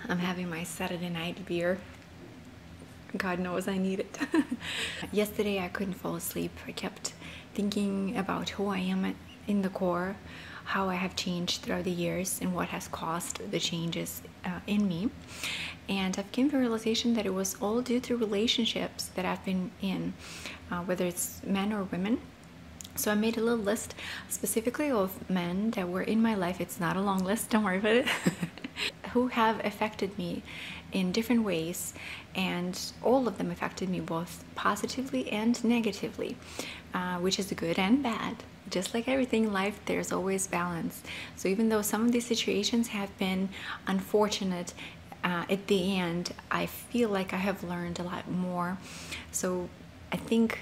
I'm having my Saturday night beer. God knows I need it. Yesterday I couldn't fall asleep. I kept thinking about who I am in the core, how I have changed throughout the years, and what has caused the changes in me. And I've came to the realization that it was all due to relationships that I've been in, whether it's men or women. So I made a little list specifically of men that were in my life. It's not a long list, don't worry about it. Who have affected me in different ways, and all of them affected me both positively and negatively, which is good and bad. Just like everything in life, there's always balance. So even though some of these situations have been unfortunate, at the end I feel like I have learned a lot more. So I think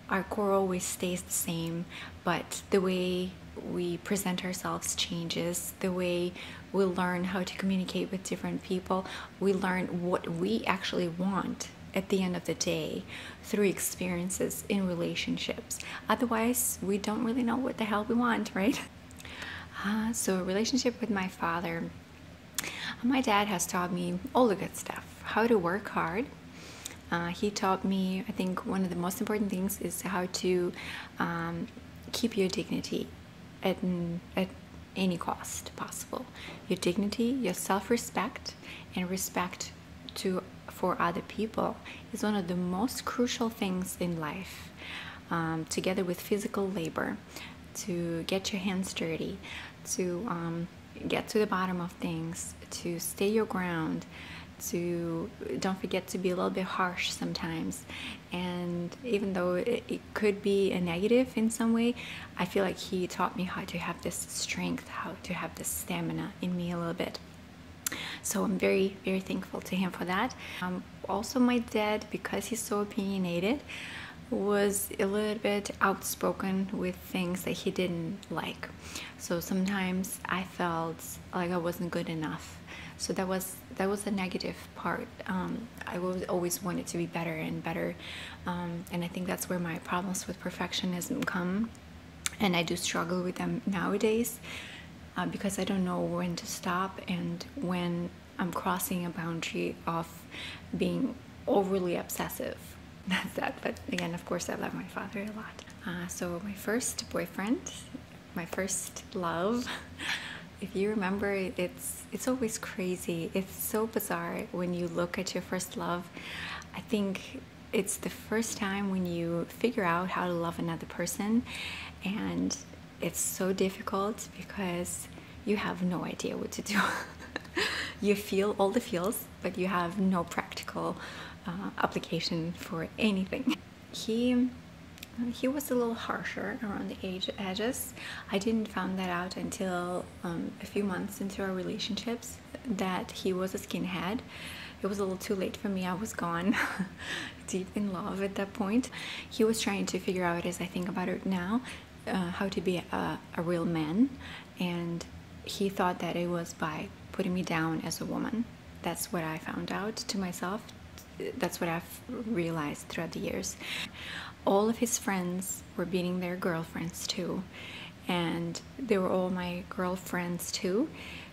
our core always stays the same, but the way we present ourselves changes. The way we learn how to communicate with different people, we learn what we actually want at the end of the day through experiences in relationships. Otherwise, we don't really know what the hell we want, right? So a relationship with my father. My dad has taught me all the good stuff, how to work hard. He taught me, I think one of the most important things is how to keep your dignity at any cost possible. Your dignity, your self-respect, and respect for other people is one of the most crucial things in life, together with physical labor, to get your hands dirty, to get to the bottom of things, to stay your ground, to don't forget to be a little bit harsh sometimes. And even though it could be a negative in some way, I feel like he taught me how to have this strength, how to have this stamina in me a little bit. So I'm very, very thankful to him for that. Also my dad, because he's so opinionated, was a little bit outspoken with things that he didn't like. So sometimes I felt like I wasn't good enough. So that was a negative part. I always wanted to be better and better, and I think that's where my problems with perfectionism come, and I do struggle with them nowadays, because I don't know when to stop and when I'm crossing a boundary of being overly obsessive. That's that. But again, of course, I love my father a lot. So my first boyfriend, my first love. If you remember, it's always crazy. It's so bizarre when you look at your first love. I think it's the first time when you figure out how to love another person, and it's so difficult because you have no idea what to do. You feel all the feels, but you have no practical application for anything. He was a little harsher around the edges. I didn't find that out until a few months into our relationships, that he was a skinhead. It was a little too late for me. I was gone deep in love at that point. He was trying to figure out, as I think about it now, how to be a real man, and he thought that it was by putting me down as a woman. That's what I found out to myself. That's what I've realized throughout the years. All of his friends were beating their girlfriends too, and they were all my girlfriends too,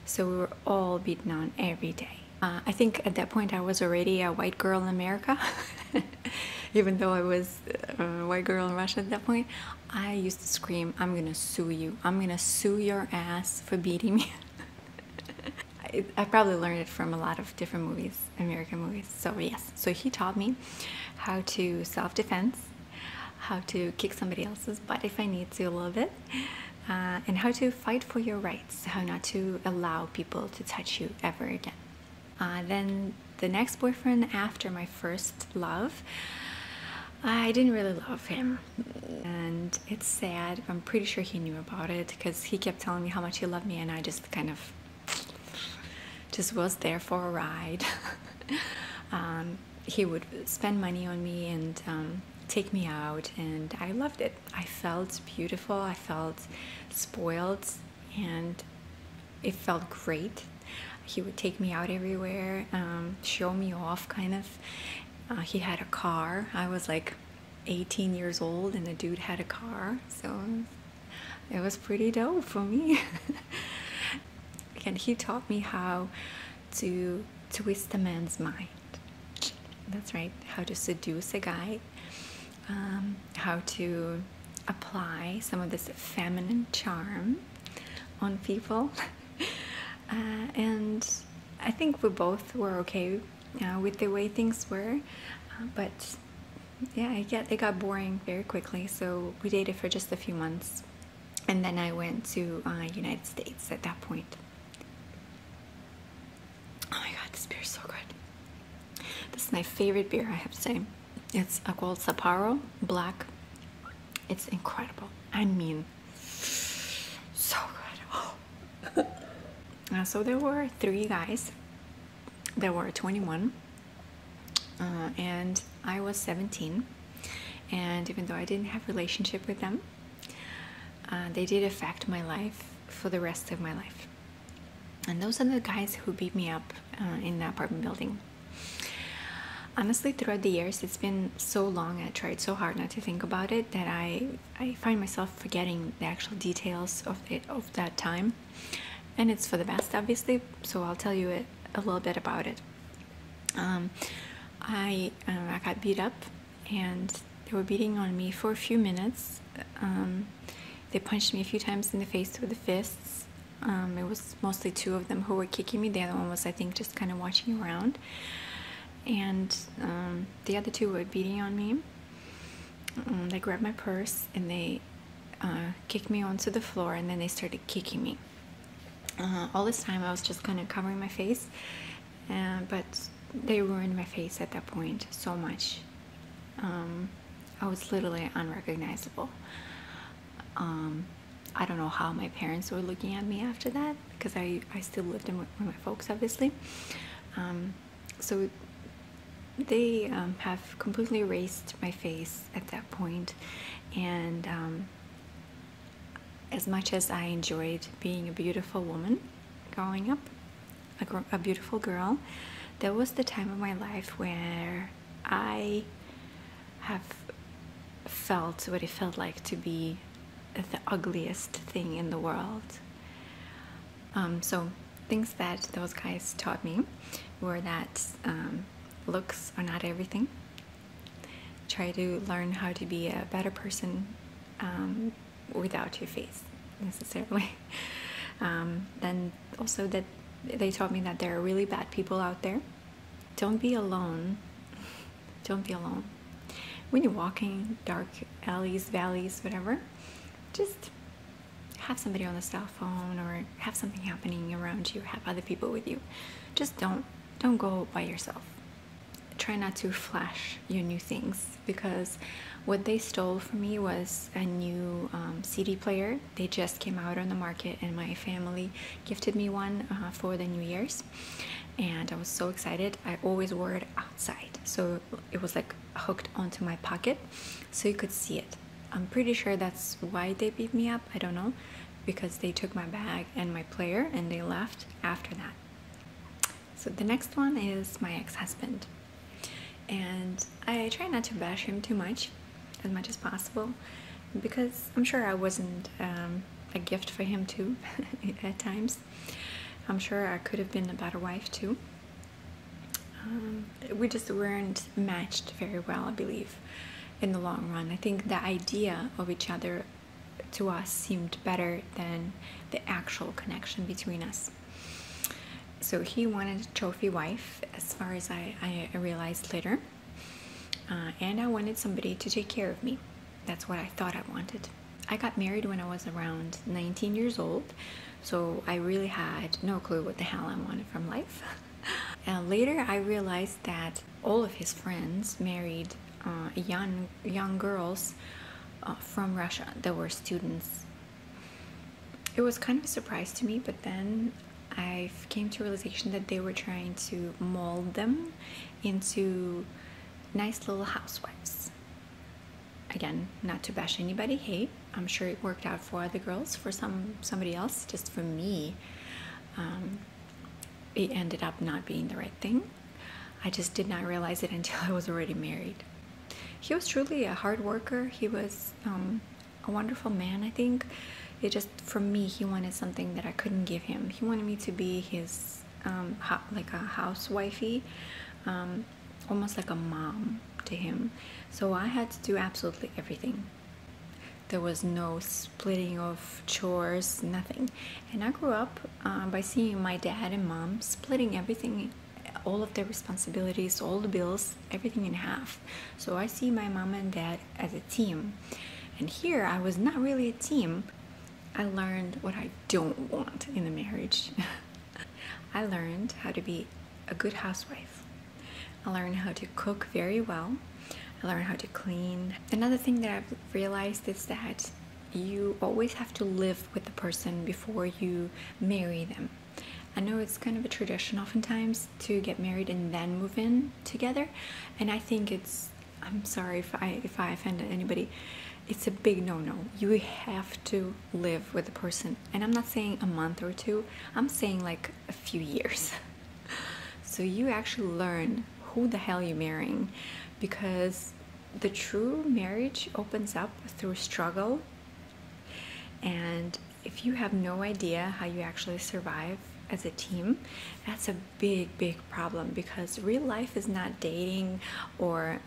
so we were all beaten on every day. I think at that point I was already a white girl in America. Even though I was a white girl in Russia at that point, I used to scream, "I'm gonna sue you. I'm gonna sue your ass for beating me." I probably learned it from a lot of different movies, American movies. So yes, so he taught me how to self-defense, how to kick somebody else's butt if I need to a little bit, and how to fight for your rights, how not to allow people to touch you ever again. Then the next boyfriend after my first love, I didn't really love him, and it's sad. I'm pretty sure he knew about it because he kept telling me how much he loved me, and I just kind of just was there for a ride. He would spend money on me and take me out, and I loved it. I felt beautiful, I felt spoiled, and it felt great. He would take me out everywhere, show me off kind of. He had a car. I was like 18 years old and the dude had a car, so it was pretty dope for me. And he taught me how to twist a man's mind. That's right, how to seduce a guy, how to apply some of this feminine charm on people. And I think we both were okay with the way things were, but yeah, it got boring very quickly. So we dated for just a few months, and then I went to United States at that point. Oh my god, this beer is so good. This is my favorite beer, I have to say. It's called Sapporo Black. It's incredible. I mean, so good. So there were 3 guys. There were 21, and I was 17. And even though I didn't have a relationship with them, they did affect my life for the rest of my life. And those are the guys who beat me up in the apartment building. Honestly, throughout the years, it's been so long, I tried so hard not to think about it, that I find myself forgetting the actual details of that time. And it's for the best, obviously, so I'll tell you a little bit about it. I got beat up, and they were beating on me for a few minutes. They punched me a few times in the face with the fists. It was mostly 2 of them who were kicking me. The other one was, I think, just kind of watching around. And the other 2 were beating on me. They grabbed my purse and they kicked me onto the floor, and then they started kicking me. All this time I was just kind of covering my face, but they ruined my face at that point so much. I was literally unrecognizable. I don't know how my parents were looking at me after that, because I still lived with my folks, obviously. So they have completely erased my face at that point. And as much as I enjoyed being a beautiful woman growing up, a beautiful girl, there was the time of my life where I have felt what it felt like to be the ugliest thing in the world. So things that those guys taught me were that looks are not everything. Try to learn how to be a better person without your face necessarily. Then also that they taught me that there are really bad people out there. Don't be alone. Don't be alone. When you're walking dark alleys, valleys, whatever, just have somebody on the cell phone, or have something happening around you, have other people with you. Just don't go by yourself. Try not to flash your new things, because what they stole from me was a new CD player. They just came out on the market, and my family gifted me one for the New Year's, and I was so excited. I always wore it outside, so it was like hooked onto my pocket so you could see it. I'm pretty sure that's why they beat me up. I don't know, because they took my bag and my player and they left after that. So the next one is my ex-husband, and I try not to bash him too much as possible, because I'm sure I wasn't a gift for him too at times. I'm sure I could have been a better wife too. We just weren't matched very well, I believe, in the long run. I think the idea of each other to us seemed better than the actual connection between us. So he wanted a trophy wife, as far as I realized later, and I wanted somebody to take care of me. That's what I thought I wanted. I got married when I was around 19 years old, so I really had no clue what the hell I wanted from life. And later I realized that all of his friends married young girls from Russia that were students. It was kind of a surprise to me, but then I came to realization that they were trying to mold them into nice little housewives. Again, not to bash anybody. Hey, I'm sure it worked out for other girls, for somebody else. Just for me, it ended up not being the right thing. I just did not realize it until I was already married. He was truly a hard worker. He was a wonderful man, I think. It just, for me, he wanted something that I couldn't give him. He wanted me to be his like a housewifey, almost like a mom to him. So I had to do absolutely everything. There was no splitting of chores, nothing. And I grew up by seeing my dad and mom splitting everything, all of their responsibilities, all the bills, everything in half. So I see my mom and dad as a team. And here I was not really a team. I learned what I don't want in a marriage. I learned how to be a good housewife. I learned how to cook very well. I learned how to clean. Another thing that I've realized is that you always have to live with the person before you marry them. I know it's kind of a tradition oftentimes to get married and then move in together, and I think I'm sorry if I offended anybody, it's a big no-no. You have to live with the person, and I'm not saying a month or two, I'm saying like a few years. So you actually learn who the hell you're marrying, because the true marriage opens up through struggle. And if you have no idea how you actually survive as a team, that's a big problem, because real life is not dating or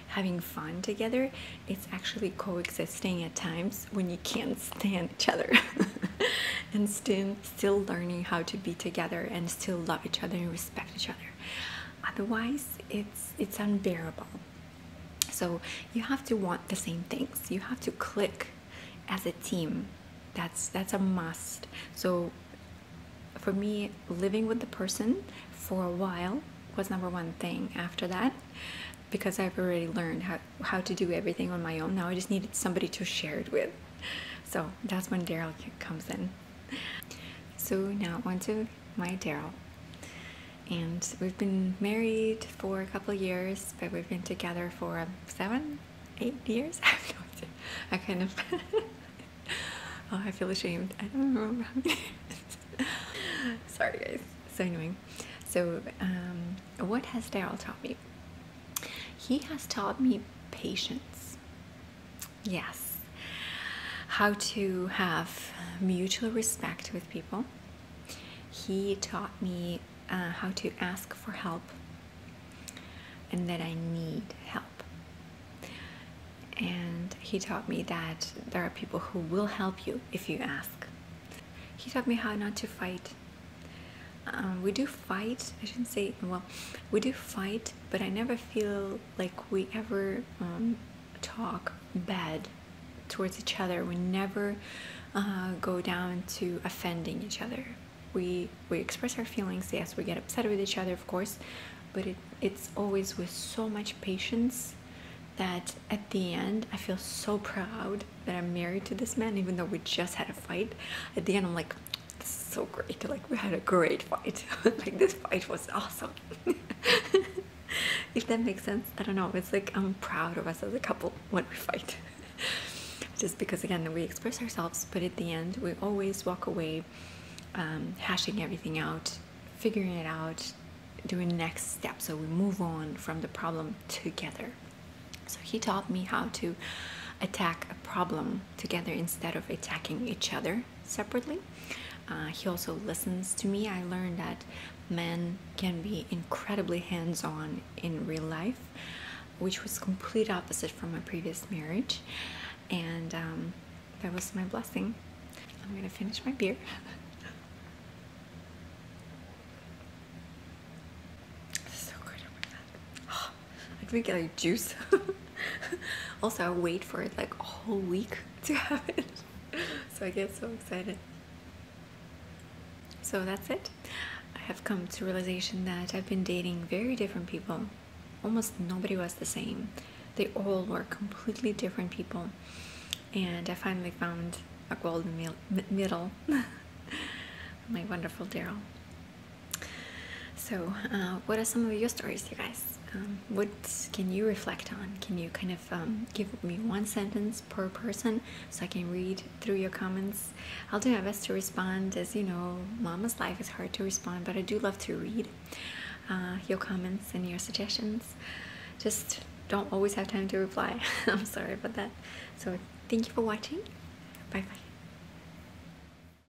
having fun together. It's actually coexisting at times when you can't stand each other and still learning how to be together and still love each other and respect each other. Otherwise it's unbearable. So you have to want the same things. You have to click as a team. That's a must. So for me, living with the person for a while was number one thing. After that, because I've already learned how to do everything on my own, now I just needed somebody to share it with. So that's when Daryl comes in. So now on to my Daryl. And we've been married for a couple of years, but we've been together for 7, 8 years. I have no idea. I kind of oh, I feel ashamed. I don't remember how many years. Sorry guys, so annoying. So what has Daryl taught me? He has taught me patience. Yes, how to have mutual respect with people. He taught me how to ask for help, and that I need help. And he taught me that there are people who will help you if you ask. He taught me how not to fight. We do fight, I shouldn't say, well, we do fight, but I never feel like we ever talk bad towards each other. We never go down to offending each other. We express our feelings. Yes, we get upset with each other, of course, but it's always with so much patience that at the end I feel so proud that I'm married to this man, even though we just had a fight. At the end I'm like, this is so great, like we had a great fight. Like this fight was awesome. If that makes sense. I don't know, it's like I'm proud of us as a couple when we fight. Just because again we express ourselves, but at the end we always walk away hashing everything out, figuring it out, doing the next step, so we move on from the problem together. So he taught me how to attack a problem together instead of attacking each other separately. He also listens to me. I learned that men can be incredibly hands-on in real life, which was complete opposite from my previous marriage, and that was my blessing. I'm gonna finish my beer. Drink it like juice. Also, I wait for it like a whole week to have it, so I get so excited. So that's it. I have come to realization that I've been dating very different people. Almost nobody was the same. They all were completely different people, and I finally found a golden middle. My wonderful Daryl. So what are some of your stories, you guys? What can you reflect on? Can you kind of give me one sentence per person so I can read through your comments? I'll do my best to respond. As you know, Mama's life is hard to respond, but I do love to read your comments and your suggestions. Just don't always have time to reply. I'm sorry about that. So thank you for watching. Bye bye.